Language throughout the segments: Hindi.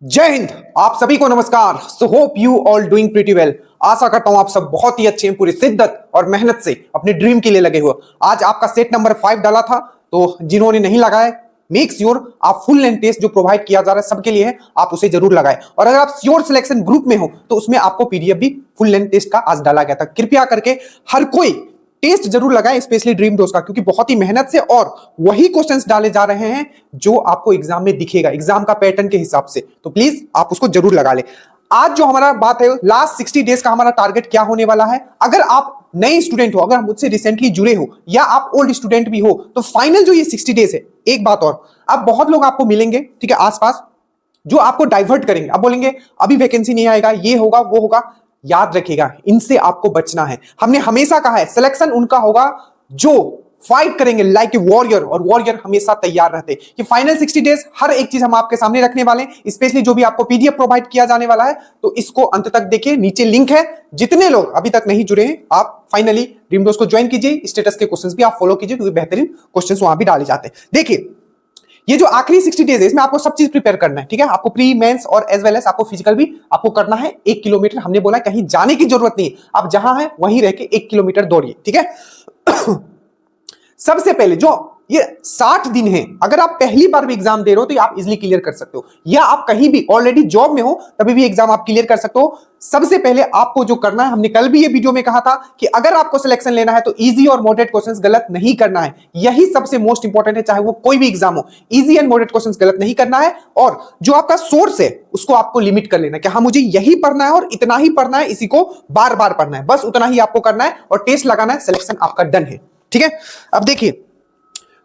जय हिंद। आप सभी को नमस्कार। So hope you all doing pretty well. आशा करता हूं आप सब बहुत ही अच्छे हैं, पूरी शिद्दत और मेहनत से अपने ड्रीम के लिए लगे हुए। आज आपका सेट नंबर 5 डाला था, तो जिन्होंने नहीं लगाया मेक श्योर आप फुल लेंथ टेस्ट जो प्रोवाइड किया जा रहा है सबके लिए है, आप उसे जरूर लगाएं। और अगर आप श्योर सिलेक्शन ग्रुप में हो तो उसमें आपको पीडीएफ भी फुल लेंथ टेस्ट का आज डाला गया था। कृपया करके हर कोई टेस्ट जरूर लगाएं, स्पेशली ड्रीम दोस्त का, क्योंकि बहुत ही मेहनत से और वही क्वेश्चंस डाले जा रहे हैं जो आपको एग्जाम में दिखेगा, एग्जाम का पैटर्न के हिसाब से। तो प्लीज आप उसको जरूर लगा लें। आज जो हमारा बात है, लास्ट 60 डेज का हमारा टारगेट क्या होने वाला है। अगर आप नए स्टूडेंट हो, अगर मुझसे रिसेंटली जुड़े हो या आप ओल्ड स्टूडेंट भी हो, तो फाइनल जो ये 60 डेज है, एक बात और, अब बहुत लोग आपको मिलेंगे, ठीक है, आसपास, जो आपको डाइवर्ट करेंगे। अब बोलेंगे अभी वैकेंसी नहीं आएगा, ये होगा वो होगा। याद रखिएगा, इनसे आपको बचना है। हमने हमेशा कहा है सिलेक्शन उनका होगा जो फाइट करेंगे लाइक ए वॉरियर, और वॉरियर हमेशा तैयार रहते हैं। कि फाइनल 60 डेज हर एक चीज हम आपके सामने रखने वाले हैं, स्पेशली जो भी आपको पीडीएफ प्रोवाइड किया जाने वाला है। तो इसको अंत तक देखिए, नीचे लिंक है। जितने लोग अभी तक नहीं जुड़े हैं, आप फाइनली ड्रीम दोस्त को ज्वाइन कीजिए। स्टेटस के क्वेश्चंस भी आप फॉलो कीजिए, क्योंकि बेहतरीन क्वेश्चंस वहां भी डाले जाते हैं। देखिए, ये जो आखिरी 60 डेज है, इसमें आपको सब चीज प्रिपेयर करना है, ठीक है। आपको प्री मेंस और एज वेल एज आपको फिजिकल भी आपको करना है। 1 किलोमीटर हमने बोला कहीं जाने की जरूरत नहीं, आप जहां है वहीं रह के 1 किलोमीटर दौड़िए, ठीक है। सबसे पहले जो ये 60 दिन है, अगर आप पहली बार भी एग्जाम दे रहे हो तो आप इजीली क्लियर कर सकते हो, या आप कहीं भी ऑलरेडी जॉब में हो तभी भी एग्जाम आप क्लियर कर सकते हो। सबसे पहले आपको जो करना है, हमने कल भी ये वीडियो में कहा था कि अगर आपको सिलेक्शन लेना है तो इजी और मॉडरेट क्वेश्चंस गलत नहीं करना है। यही सबसे मोस्ट इंपॉर्टेंट है, चाहे वो कोई भी एग्जाम हो। इजी एंड मॉडरेट क्वेश्चंस गलत नहीं करना है, और जो आपका सोर्स है उसको आपको लिमिट कर लेना है कि हाँ मुझे यही पढ़ना है और इतना ही पढ़ना है, इसी को बार बार पढ़ना है, बस उतना ही आपको करना है और टेस्ट लगाना है। सिलेक्शन आपका डन है, ठीक है। अब देखिए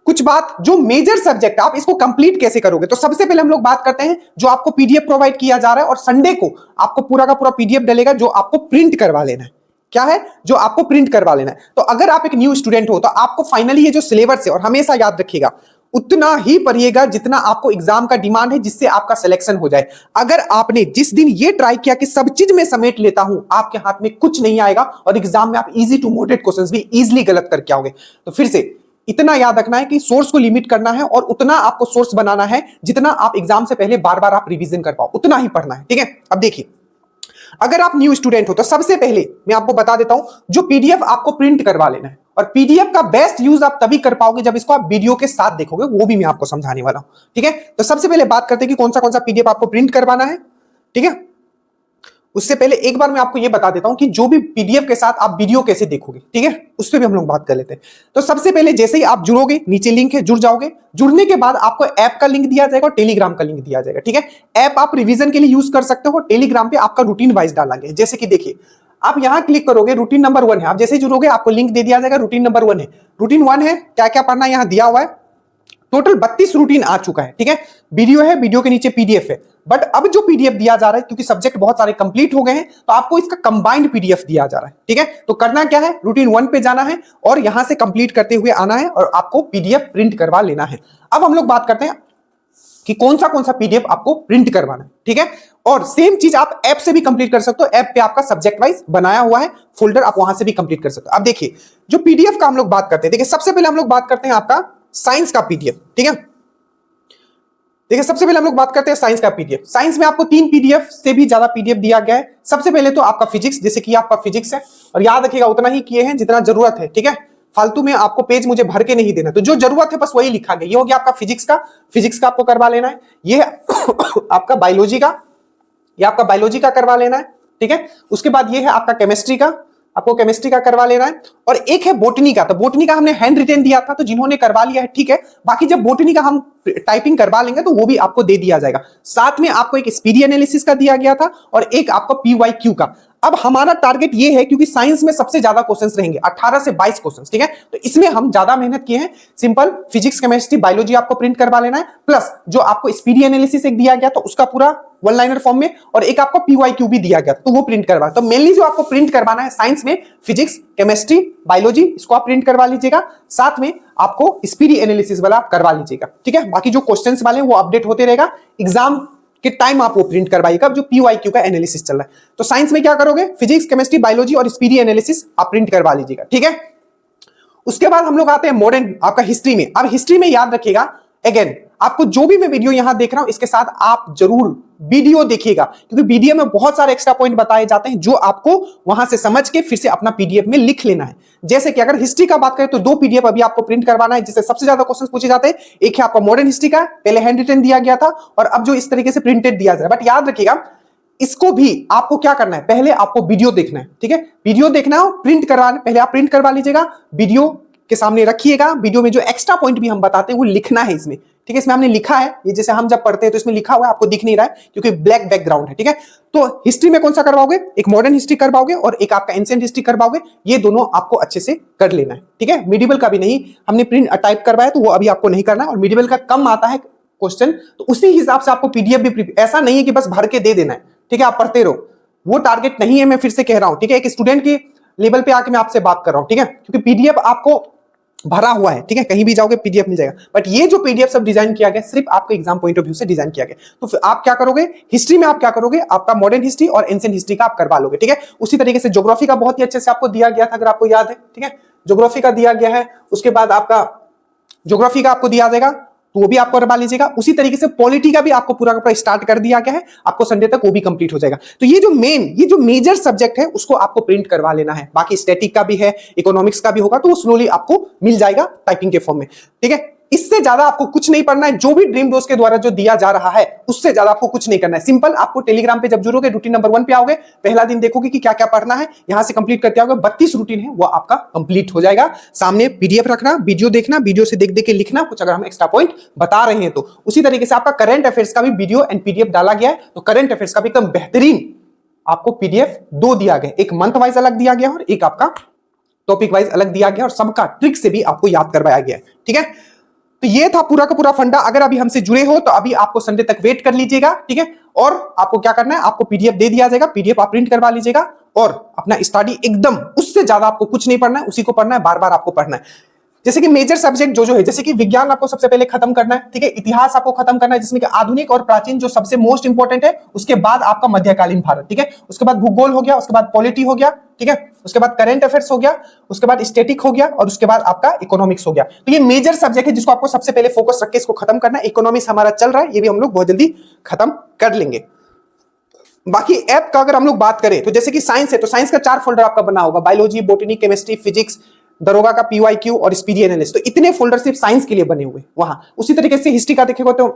कुछ बात, जो मेजर सब्जेक्ट आप इसको कंप्लीट कैसे करोगे। तो सबसे पहले हम लोग बात करते हैं जो आपको पीडीएफ प्रोवाइड किया जा रहा है, और संडे को आपको पूरा का पूरा पीडीएफ डलेगा जो आपको प्रिंट करवा लेना है। क्या है जो आपको प्रिंट करवा लेना है। तो अगर आप एक न्यू स्टूडेंट हो तो आपको फाइनली ये जो सिलेबस है, और हमेशा याद रखिएगा उतना ही पढ़िएगा जितना आपको एग्जाम का डिमांड है, जिससे आपका सिलेक्शन हो जाए। अगर आपने जिस दिन ये ट्राई किया कि सब चीज में समेट लेता हूं, आपके हाथ में कुछ नहीं आएगा और एग्जाम में आप इजी टू मॉडरेट क्वेश्चंस भी इजीली गलत करके आओगे। तो फिर से इतना याद रखना है कि सोर्स को लिमिट करना है, और उतना आपको सोर्स बनाना है जितना आप एग्जाम से पहले बार बार आप रिवीजन कर पाओ, उतना ही पढ़ना है, ठीक है। अब देखिए, अगर आप न्यू स्टूडेंट हो तो सबसे पहले मैं आपको बता देता हूं, जो पीडीएफ आपको प्रिंट करवा लेना है। और पीडीएफ का बेस्ट यूज आप तभी कर पाओगे जब इसको आप वीडियो के साथ देखोगे, वो भी मैं आपको समझाने वाला हूं, ठीक है। तो सबसे पहले बात करते हैं कि कौन सा पीडीएफ आपको प्रिंट करवाना है, ठीक है। उससे पहले एक बार मैं आपको यह बता देता हूं कि जो भी पीडीएफ के साथ आप वीडियो कैसे देखोगे, ठीक है, उस पर भी हम लोग बात कर लेते हैं। तो सबसे पहले जैसे ही आप जुड़ोगे, नीचे लिंक है, जुड़ जाओगे। जुड़ने के बाद आपको ऐप का लिंक दिया जाएगा और टेलीग्राम का लिंक दिया जाएगा, ठीक है। ऐप आप रिवीजन के लिए यूज कर सकते हो, टेलीग्राम पे आपका रूटीन वाइज डाला गया है। जैसे कि देखिए, आप यहां क्लिक करोगे, रूटीन नंबर 1 है। आप जैसे ही जुड़ोगे आपको लिंक दे दिया जाएगा, रूटीन नंबर 1 है। रूटीन 1 है, क्या क्या पढ़ना है यहां दिया हुआ है। टोटल 32 रूटीन आ चुका है, ठीक है। वीडियो है, वीडियो के नीचे पीडीएफ है। बट अब जो पीडीएफ दिया जा रहा है, क्योंकि सब्जेक्ट बहुत सारे कंप्लीट हो गए हैं, तो आपको इसका कंबाइंड पीडीएफ दिया जा रहा है, ठीक है। तो करना क्या है, रूटीन 1 पे जाना है और यहां से कंप्लीट करते हुए आना है, और आपको पीडीएफ प्रिंट करवा लेना है। अब हम लोग बात करते हैं कि कौन सा पीडीएफ आपको प्रिंट करवाना है, ठीक है। और सेम चीज आप ऐप से भी कंप्लीट कर सकते हो। ऐप पे आपका सब्जेक्ट वाइज बनाया हुआ है फोल्डर, आप वहां से भी कंप्लीट कर सकते हो। अब देखिए, जो पीडीएफ का हम लोग बात करते हैं, देखिए सबसे पहले हम लोग बात करते हैं आपका साइंस का पीडीएफ, ठीक है। देखिए सबसे पहले हम लोग बात करते हैं साइंस का पीडीएफ। साइंस में आपको 3 पीडीएफ से भी ज्यादा पीडीएफ दिया गया है। सबसे पहले तो आपका फिजिक्स, जैसे कि आपका फिजिक्स है, और याद रखिएगा उतना ही किए हैं जितना जरूरत है, ठीक है। फालतू में आपको पेज मुझे भर के नहीं देना, तो जो जरूरत है बस वही लिखा गया। ये हो गया आपका फिजिक्स का आपको करवा लेना है। ये आपका बायोलॉजी का, ये आपका बायोलॉजी का करवा लेना है, ठीक है। उसके बाद ये है आपका केमिस्ट्री का, आपको केमिस्ट्री का करवा लेना है। और एक है बोटनी का। तो बोटनी का हमने हैंड रिटेन दिया था, तो जिन्होंने करवा लिया है ठीक है। बाकी जब बोटनी का हम टाइपिंग करवा लेंगे तो वो भी आपको दे दिया जाएगा। साथ में आपको एक स्पीडी एनालिसिस का दिया गया था और एक आपको पीवाईक्यू का। अब हमारा टारगेट ये है, क्योंकि साइंस में सबसे ज्यादा क्वेश्चंस रहेंगे, 18 से 22 क्वेश्चंस, ठीक है। तो इसमें हम ज्यादा मेहनत किए हैं। सिंपल फिजिक्स, केमिस्ट्री, बायोलॉजी आपको प्रिंट करवा लेना है, प्लस जो आपको स्पीडी एनालिसिस एक दिया गया तो उसका पूरा वन लाइनर फॉर्म में, और एक आपको पीवाईक्यू भी दिया गया तो वो प्रिंट करवा। तो मेनली जो आपको प्रिंट करवाना है साइंस में फिजिक्स, केमिस्ट्री, बायोलॉजी, इसको आप प्रिंट करवा लीजिएगा। साथ में आपको स्पीडी एनालिसिस वाला आप करवा लीजिएगा, ठीक है। बाकी जो क्वेश्चंस वाले वो अपडेट होते रहेगा, एग्जाम के टाइम आप वो प्रिंट करवाइएगा जो पीवाईक्यू का एनालिसिस चल रहा है। तो साइंस में क्या करोगे, फिजिक्स, केमिस्ट्री, बायोलॉजी और स्पीडी एनालिसिस आप प्रिंट करवा लीजिएगा, ठीक है। उसके बाद हम लोग आते हैं मॉडर्न आपका हिस्ट्री में। अब हिस्ट्री में याद रखिएगा, अगेन आपको जो भी मैं वीडियो यहां देख रहा हूं इसके साथ आप जरूर वीडियो देखिएगा, क्योंकि वीडियो में बहुत सारे एक्स्ट्रा पॉइंट बताए जाते हैं जो आपको वहां से समझ के फिर से अपना पीडीएफ में लिख लेना है। जैसे कि अगर हिस्ट्री का बात करें तो 2 पीडीएफ अभी आपको प्रिंट करवाना है, जिससे सबसे ज्यादा क्वेश्चन पूछे जाते हैं। एक है आपका मॉडर्न हिस्ट्री का, पहले हैंड रिटन दिया गया था और अब जो इस तरीके से प्रिंटेड दिया जाए। बट याद रखिएगा, इसको भी आपको क्या करना है, पहले आपको वीडियो देखना है, ठीक है। वीडियो देखना है, प्रिंट करवाना, पहले आप प्रिंट करवा लीजिएगा, वीडियो के सामने रखिएगा। वीडियो में जो एक्स्ट्रा पॉइंट भी हम बताते हैं वो लिखना है इसमें, ठीक है। इसमें हमने लिखा है, ये जैसे हम जब पढ़ते हैं तो इसमें लिखा हुआ है, आपको दिख नहीं रहा है क्योंकि ब्लैक बैकग्राउंड है, ठीक है। तो हिस्ट्री में कौन सा करवाओगे, एक मॉडर्न हिस्ट्री करवाओगे और एक आपका एंशिएंट हिस्ट्री करवाओगे। ये दोनों आपको अच्छे से कर लेना है, ठीक है। मिडिवल का भी नहीं, हमने प्रिंट टाइप करवाया तो वो अभी आपको नहीं करना है, और मिडिवल का कम आता है क्वेश्चन, तो उसी हिसाब से आपको पीडीएफ भी, ऐसा नहीं है कि बस भर के दे देना है, ठीक है, आप पढ़ते रहो, वो टारगेट नहीं है। मैं फिर से कह रहा हूं, ठीक है, एक स्टूडेंट की लेवल पे आके मैं आपसे बात कर रहा हूं, ठीक है, क्योंकि पीडीएफ आपको भरा हुआ है, ठीक है, कहीं भी जाओगे पीडीएफ मिल जाएगा। बट ये जो पीडीएफ सब डिजाइन किया गया सिर्फ आपके एग्जाम पॉइंट ऑफ व्यू से डिजाइन किया गया। तो फिर आप क्या करोगे, हिस्ट्री में आप क्या करोगे, आपका मॉडर्न हिस्ट्री और एंशिएंट हिस्ट्री का आप करवा लोगे, ठीक है। उसी तरीके से ज्योग्राफी का बहुत ही अच्छे से आपको दिया गया था, अगर आपको याद है, ठीक है, ज्योग्राफी का दिया गया है। उसके बाद आपका ज्योग्राफी का आपको दिया जाएगा, तो वो भी आपको करवा लीजिएगा। उसी तरीके से पॉलिटी का भी आपको पूरा का पूरा स्टार्ट कर दिया गया है, आपको संडे तक वो भी कंप्लीट हो जाएगा। तो ये जो मेजर सब्जेक्ट है उसको आपको प्रिंट करवा लेना है। बाकी स्टैटिक का भी है, इकोनॉमिक्स का भी होगा, तो वो स्लोली आपको मिल जाएगा टाइपिंग के फॉर्म में, ठीक है। इससे ज्यादा आपको कुछ नहीं पढ़ना है, जो भी ड्रीम दोस्त के द्वारा जो दिया जा रहा है उससे ज्यादा आपको कुछ नहीं करना है। सिंपल, आपको टेलीग्राम पे जब जुड़ोगे, रूटीन नंबर 1 पे आओगे, पहला दिन देखोगे कि क्या क्या पढ़ना है, यहां से कंप्लीट करते आओगे, 32 रूटीन है वो आपका कंप्लीट हो जाएगा। सामने पीडीएफ रखना, वीडियो देखना, वीडियो से देख देख के लिखना, कुछ अगर हम एक्स्ट्रा पॉइंट बता रहे हैं तो। उसी तरीके से आपका करंट अफेयर्स का भी वीडियो एंड पीडीएफ डाला गया है, तो करंट अफेयर्स का भी एकदम बेहतरीन आपको पीडीएफ 2 दिया गया, एक मंथ वाइज अलग दिया गया और एक आपका टॉपिक वाइज अलग दिया गया, और सबका ट्रिक से भी आपको याद करवाया गया है, ठीक है। तो ये था पूरा का पूरा फंडा। अगर अभी हमसे जुड़े हो तो अभी आपको संडे तक वेट कर लीजिएगा, ठीक है। और आपको क्या करना है, आपको पीडीएफ दे दिया जाएगा, पीडीएफ आप प्रिंट करवा लीजिएगा और अपना स्टडी एकदम, उससे ज्यादा आपको कुछ नहीं पढ़ना है, उसी को पढ़ना है, बार बार आपको पढ़ना है। जैसे कि मेजर सब्जेक्ट जो है, जैसे कि विज्ञान आपको सबसे पहले खत्म करना है, ठीक है। इतिहास आपको खत्म करना है, जिसमें कि आधुनिक और प्राचीन जो सबसे मोस्ट इंपॉर्टेंट है, उसके बाद आपका मध्यकालीन भारत, ठीक है। उसके बाद भूगोल हो गया, उसके बाद पॉलिटी हो गया, ठीक है। उसके बाद करंट अफेयर्स हो गया, उसके बाद स्टैटिक हो गया, और उसके बाद आपका इकोनॉमिक्स हो गया। तो ये मेजर सब्जेक्ट है जिसको आपको सबसे पहले फोकस रख के इसको खत्म करना है। इकोनॉमिक्स हमारा चल रहा है, ये भी हम लोग बहुत जल्दी खत्म कर लेंगे। बाकी ऐप का अगर हम लोग बात करें तो जैसे कि साइंस है, तो साइंस का 4 फोल्डर आपका बना होगा, बायोलॉजी, बॉटनी, केमिस्ट्री, फिजिक्स, दरोगा का पीवाईक्यू और स्पीडी एनालिस्ट। तो इतने फोल्डर सिर्फ साइंस के लिए बने हुए वहां। उसी तरीके से हिस्ट्री का देखेगा तो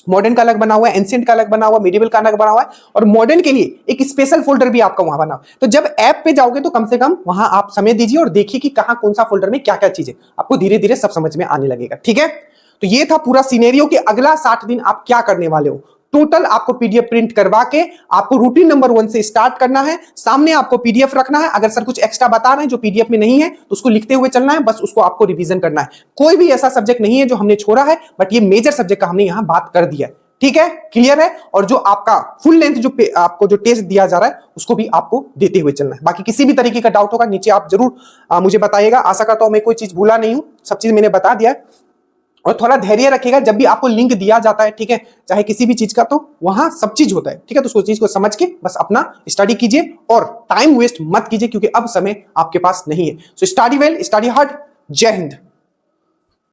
मॉडर्न का अलग बना हुआ है, एंशिएंट का अलग बना हुआ है, मिडिवल का अलग बना हुआ है, और मॉडर्न के लिए एक स्पेशल फोल्डर भी आपका वहां बना हुआ है। तो जब ऐप पे जाओगे तो कम से कम वहां आप समय दीजिए और देखिए कि कहां कौन सा फोल्डर में क्या क्या चीजें, आपको धीरे धीरे सब समझ में आने लगेगा, ठीक है। तो ये था पूरा सिनेरियो कि अगला 60 दिन आप क्या करने वाले हो। टोटल आपको पीडीएफ प्रिंट करवा के आपको रूटीन नंबर 1 से स्टार्ट करना है। सामने आपको पीडीएफ रखना है, अगर सर कुछ एक्स्ट्रा बता रहे हैं जो पीडीएफ में नहीं है तो उसको लिखते हुए चलना है, बस उसको आपको रिवीजन करना है। कोई भी ऐसा सब्जेक्ट नहीं है जो हमने छोड़ा है, बट ये मेजर सब्जेक्ट का हमने यहां बात कर दिया है, ठीक है, क्लियर है। और जो आपका फुल लेंथ जो आपको जो टेस्ट दिया जा रहा है उसको भी आपको देते हुए चलना है। बाकी किसी भी तरीके का डाउट होगा नीचे आप जरूर मुझे बताइएगा। आशा करता हूं मैं कोई चीज भूला नहीं हूं, सब चीज मैंने बता दिया है। और थोड़ा धैर्य रखिएगा, जब भी आपको लिंक दिया जाता है, ठीक है, चाहे किसी भी चीज का, तो वहां सब चीज होता है, ठीक है। तो उस चीज को समझ के बस अपना स्टडी कीजिए और टाइम वेस्ट मत कीजिए, क्योंकि अब समय आपके पास नहीं है। So study well, study hard. जय हिंद।